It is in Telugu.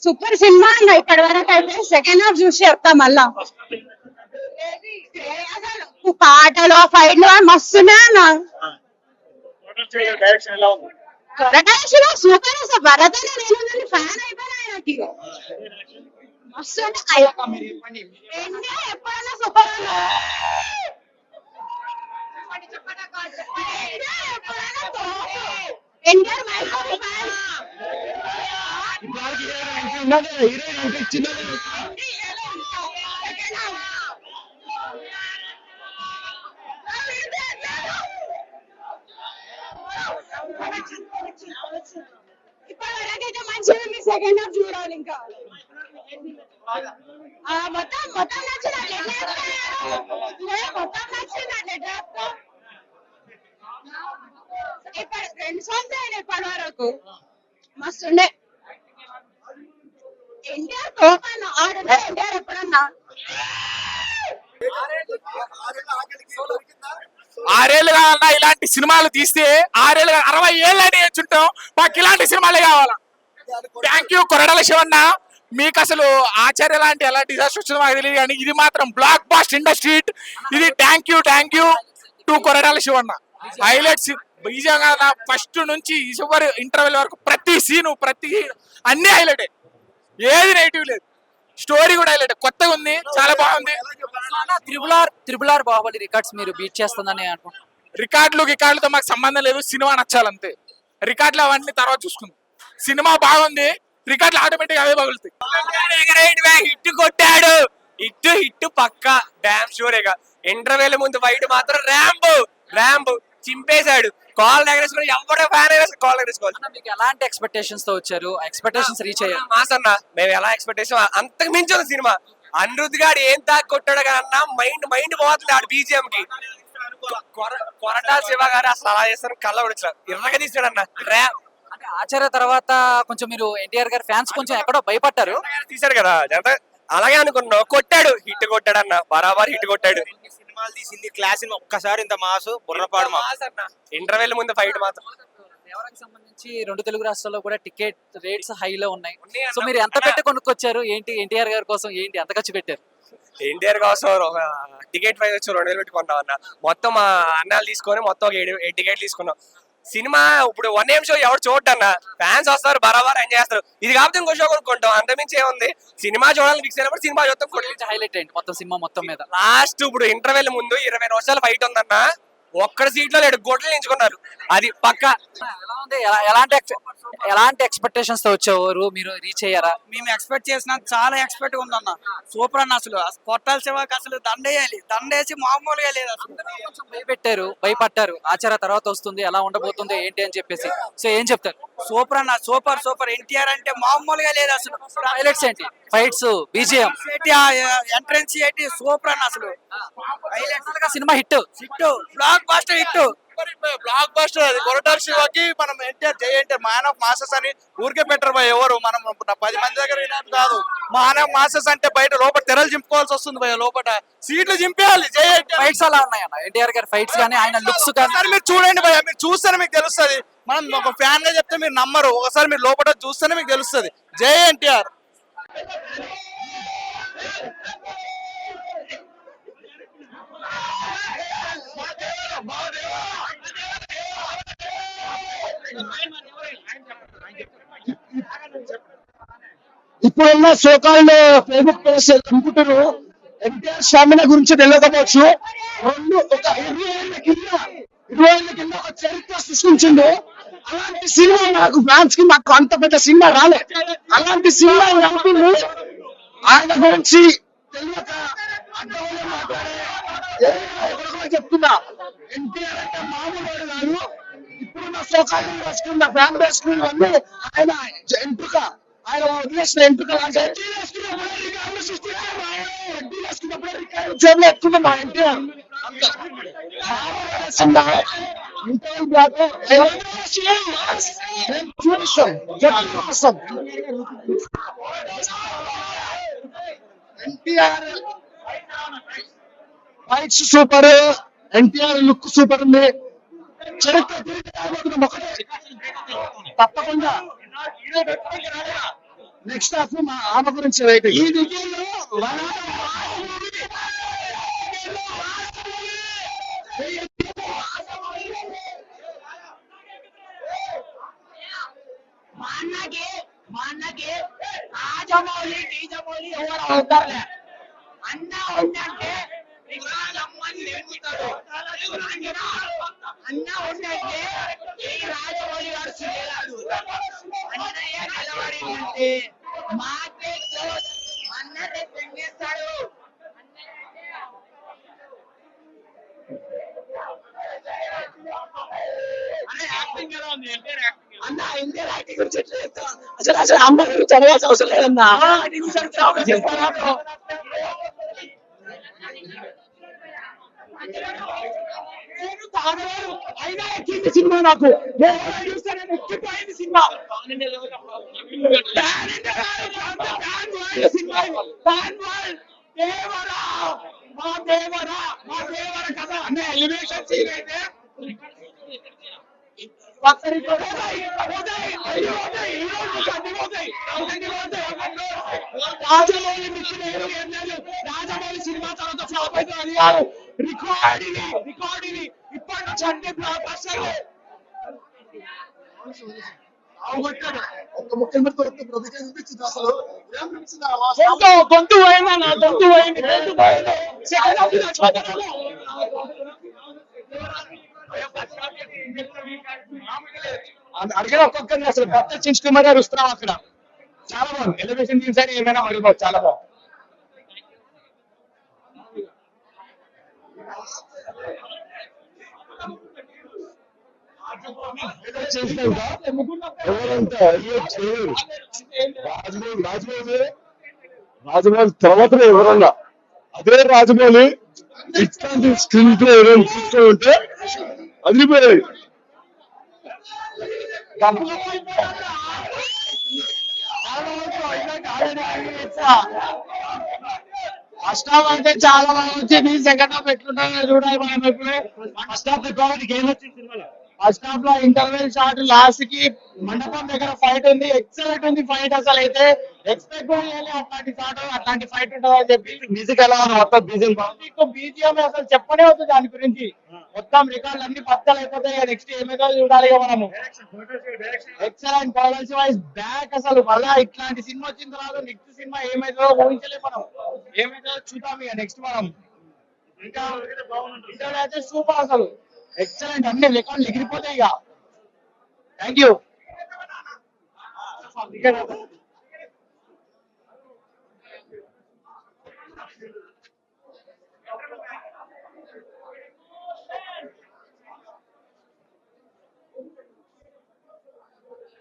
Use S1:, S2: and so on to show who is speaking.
S1: సూపర్ సినిమా అన్న. ఇప్పటి వరకు అయితే సెకండ్ హాఫ్ చూసి చెప్తా మళ్ళా. అసలు పాటలు ఫైట్లు మస్తున్నాయి అన్న. కొరటాల సూపర్. అసలు భరత్ నేను ఫ్యాన్ అయిపోయినా ఆయనకి. మస్తు ఎప్పుడైనా సూపర్ ఎన్టీఆర్ ఇప్పటివరకైతే మంచిగా మీ సెకండ్ హాఫ్ చూడాలి. ఇంకా మొత్తం మొత్తం నచ్చిందండి. మొత్తం నచ్చిందండి. ఇప్పుడు 2 సాంగ్స్ అయినా ఇప్పటి వరకు మస్తుండే. ఎన్టీఆర్ ఆడున్నా. ఎన్టీఆర్ ఎప్పుడన్నా
S2: 6 ఏళ్ళుగా అన్న ఇలాంటి సినిమాలు తీస్తే 6 ఏళ్ళుగా 60 ఏళ్ళు అని వచ్చుంటాం. మాకు ఇలాంటి సినిమాలే కావాలా. థ్యాంక్ యూ కొరటాల శివన్న. మీకు అసలు ఆచార్య లాంటి ఎలాంటి డిజాస్టర్ వచ్చిందో మాకు తెలియదు కానీ ఇది మాత్రం బ్లాక్ బాస్ట్ ఇండస్ట్రీ. ఇది థ్యాంక్ యూ టు కొరటాల శివన్న. హైలైట్స్ నిజంగా ఫస్ట్ నుంచి సూపర్ ఇంటర్వెల్ వరకు ప్రతి సీను అన్ని హైలైట్. ఏది నెగిటివ్ లేదు. స్టోరీ కూడా హైలైట్. కొత్తగా ఉంది. చాలా బాగుంది.
S3: త్రిబుల్ ఆర్ బాహుబలి రికార్డ్స్ మీరు బీట్ చేస్తుందని అనుకుంటున్నాను.
S2: రికార్డులతో మాకు సంబంధం లేదు. సినిమా నచ్చాలంతే. రికార్డులు అవన్నీ తర్వాత చూసుకుందాం. సినిమా బాగుంది. రికార్డులు ఆటోమేటిక్ అవే పగులుతాయి.
S4: హిట్ కొట్టాడు. హిట్ పక్కా డామ్ షూర్. ఇంటర్వెల్ ముందు ఫైట్ మాత్రం ర్యాంబో చింపేశాడు. కాల్ ఎగరేసుకుని ఎవడో ఫ్యాన్ కాల్ ఎగరేసుకోవాలి.
S3: మీకు ఎలాంటి ఎక్స్పెక్టేషన్స్ తో వచ్చారు? ఎక్స్పెక్టేషన్స్ రీచ్ అయ్యారు?
S4: మాస్ అన్న మేము ఎలా ఎక్స్పెక్టేషన్ అంతకు మించి ఉంది సినిమా. అనిరుద్ గాడు ఏం తాకి కొట్టాడు కన్నా మైండ్ పోతుంది ఆడు బీజిఎం కి. కొరటాల శివ గారు అసలు అలా చేస్తారు. కళ్ళ కూడా ఇర్రగా తీసాడు అన్న.
S3: అంటే ఆచార్య తర్వాత కొంచెం మీరు ఎన్టీఆర్ గారి ఫ్యాన్స్ కొంచెం ఎక్కడో భయపడ్డారు.
S4: తీశాడు కదా అలాగే అనుకున్నావు. హిట్ కొట్టాడు అన్న. బరాబర్ హిట్ కొట్టాడు.
S5: సినిమాలు తీసింది క్లాస్ ఒక్కసారి ఇంత మాసు బుర్రపాడు
S4: ఇంటర్వెల్ ముందు ఫైట్ మాత్రం.
S3: దేవరాకి సంబంధించి 2 తెలుగు రాష్ట్రాల్లో కూడా టికెట్ రేట్స్ హైలో ఉన్నాయి. సో మీరు ఎంత పెట్టి కొనుక్కొచ్చారు? ఏంటి ఎన్టీఆర్ గారి కోసం ఎంత ఖర్చు పెట్టారు?
S4: ఎన్టీఆర్ కోసం టికెట్ ప్రైస్ వచ్చి 2000 పెట్టి కొన్నాం అన్న. మొత్తం మా అన్నాలు తీసుకొని మొత్తం 7 టికెట్లు తీసుకున్నాం. సినిమా ఇప్పుడు 1 AM షో ఎవరు చూడన్న. ఫ్యాన్స్ వస్తారు బరాబర్ ఎంజాయ్ చేస్తారు. ఇది కాబట్టి ఇంకో షో కొనుక్కుంటాం. అంతమించి ఏముంది. సినిమా చూడాలని ఫిక్స్ అయినప్పుడు సినిమా చూస్తాం.
S3: హైలైట్ అయింది మొత్తం సినిమా మొత్తం మీద.
S4: లాస్ట్ ఇప్పుడు ఇంటర్వెల్ ముందు 20 నిమిషాలు ఫైట్ ఉందన్న. ఒక్కడ సీట్ లో 7 గొడ్డలు ఎంచుకున్నారు. అది పక్క.
S3: ఎలాంటి ఎక్స్పెక్టేషన్స్ తో వచ్చేవారు? మీరు రీచ్ అయ్యారా?
S5: మేము ఎక్స్పెక్ట్ చేసిన చాలా ఎక్స్పెక్ట్ ఉందన్న. సూపర్ అన్న. అసలు కొట్టాల శివకి అసలు దండేసి మామూలుగా లేదు.
S3: అసలు భయపడ్డారు. ఆచార తర్వాత వస్తుంది ఎలా ఉండబోతుంది ఏంటి అని చెప్పేసి. సో ఏం చెప్తారు?
S5: సూపర్ అన్న. సూపర్ ఎన్టీఆర్ అంటే మామూలుగా లేదు అసలు.
S3: హైలైట్స్ ఏంటి? ఫైట్స్, బీజిఎం,
S5: ఎంట్రెన్స్ ఏంటి సూపర్ అన్న. అసలు
S3: సినిమా hit
S5: blockbuster hit.
S2: Blockbuster. అది కొరటాల శివకి మనం ఎన్టీఆర్ మ్యాన్ ఆఫ్ మాసెస్ అని ఊరికే పెట్టరు భయ. ఎవరు మనం 10 మంది దగ్గర కాదు. మ్యాన్ ఆఫ్ మాసెస్ అంటే బయట లోపల తెరలు చింపుకోవాల్సి వస్తుంది భయ. లోపల సీట్లు చింపేయాలి.
S3: ఫైట్స్ అలా ఉన్నాయన్న. ఎన్టీఆర్ గారి ఫైట్స్ కానీ ఆయన లుక్స్ కానీ
S2: మీరు చూడండి భయ. మీరు చూస్తేనే మీకు తెలుస్తుంది. మనం ఒక ఫ్యాన్ గా చెప్తే మీరు నమ్మరు. ఒకసారి మీరు లోపల చూస్తేనే మీకు తెలుస్తుంది. జై ఎన్టీఆర్.
S6: ఇప్పుడున్న సోకాళ్ళు ఫేస్బుక్ పేజ్ అనుకుంటారు ఎన్టీఆర్ స్టామినా గురించి తెలియకపోవచ్చు. ఒక 20 ఏళ్ళ కింద ఒక చరిత్ర సృష్టించిండు. అలాంటి సినిమా నాకు ఫ్యాన్స్ కి మాకు అంత పెద్ద సినిమా రాలే. అలాంటి సినిమా నమ్ముతుంది. ఆయన గురించి తెలియక అడ్డవల్ల మాట్లాడే చెప్తున్నా. ఎన్టీఆర్ అంటే మామూలు కాదు. ఇప్పుడున్న సోకాళ్ళు రాసుకున్న ఫ్యాన్ బేస్ అన్ని ఆయన ఎంపిక. ఆయన వదిలేసిన ఎంపిక ఎక్కువ మా NTR NTR fights super. NTR look super ఉంది. చరిత్ర ఒకటే తప్పకుండా నెక్స్ట్ హాఫ్ మా ఆమె గురించి రైట్ ఈ విజయంలో
S1: మా అన్నకి రాజమౌళి గీజమౌళి ఎవరు అవుతారులే అన్న ఉందంటే వికరాలమ్మని నేర్పుతాడు అన్న ఉందంటే ఈ రాజమౌళి గారు చేయలేడు అన్నయ్య నిలబడిందంటే మార్కెట్ లో అన్నదే పెంచేస్తాడు అన్న ఇండియన్ యాక్టింగ్ గురించి ఎట్లా చెప్తావు? అసలు అమ్మ గురించి చదవాల్సిన అవసరం లేదన్నా నేను తాగలేదు అయినా ఎక్కింది సినిమా నాకు చూస్తానని ఎక్కిపోయింది సినిమా దేవరా మా దేవరా మా దేవర కథ అనే ఎలివేషన్ సీన్ అయితే రాజమౌళి రాజమౌళి సినిమా తర్వాత ఫ్లాప్ అయితే అడిగారు రికార్డుని ఇప్పటి నుంచి అన్ని బ్లాక్ బస్టర్లు
S6: ఒక ముఖ్యమంత్రి ప్రభుత్వం అనిపించింది అసలు
S1: గొంతు పోయిందా నా గొంతు పోయింది సెకండ్ హాఫ్
S6: అడిగిన ఒక్కొక్కరిని అసలు కొత్త చించుకుమార్ గారు వస్తున్నాం అక్కడ చాలా బాగుంది ఎలివేషన్ సీన్స్ అని ఏమైనా అడుగుతావు చాలా బాగుంది
S7: రాజమౌళి తర్వాత ఎవరన్నా అదే రాజమౌళి ఇట్లాంటి స్క్రీన్ ప్లే ఎవరైనా చూస్తూ ఉంటే అదిరిపోయాయి.
S6: ఫస్ట్ హాఫ్ అంటే చాలా బాగా వచ్చింది సెకండ్ హాఫ్ ఎట్లుంటుందో చూడాలి మనం ఇప్పుడే ఫస్ట్ హాఫ్ ఫస్ట్ హాఫ్ లో ఇంటర్వెల్ షాట్ లాస్ట్ కి మండపం దగ్గర ఫైట్ ఉంది ఎక్సలెంట్ ఉంది ఫైట్ అసలు అయితే ఎక్స్పెక్ట్ కూడా చేయాలి అట్లాంటి షాట్ అట్లాంటి ఫైట్ ఉంటుంది అని చెప్పి మ్యూజిక్ ఎలా ఉంది మొత్తం బీజిఎం అసలు చెప్పనే వద్దు దాని గురించి మొత్తం రికార్డులు అన్ని పక్కలు అయిపోతాయి నెక్స్ట్ ఏమైతే చూడాలి మనము ఎక్సలెంట్ పర్ఫార్మెన్స్ వైజ్ బ్యాక్ అసలు మళ్ళా ఇట్లాంటి సినిమా వచ్చిన తర్వాత నెక్స్ట్ సినిమా ఏమైతుందో ఊహించలేము మనం ఏమైతుందో చూద్దాం ఇక నెక్స్ట్ మనం ఇంకా అయితే సూపర్ అసలు ఎక్సలెంట్ అన్ని రికార్డులు ఎగిరిపోతాయి ఇక థ్యాంక్ యూ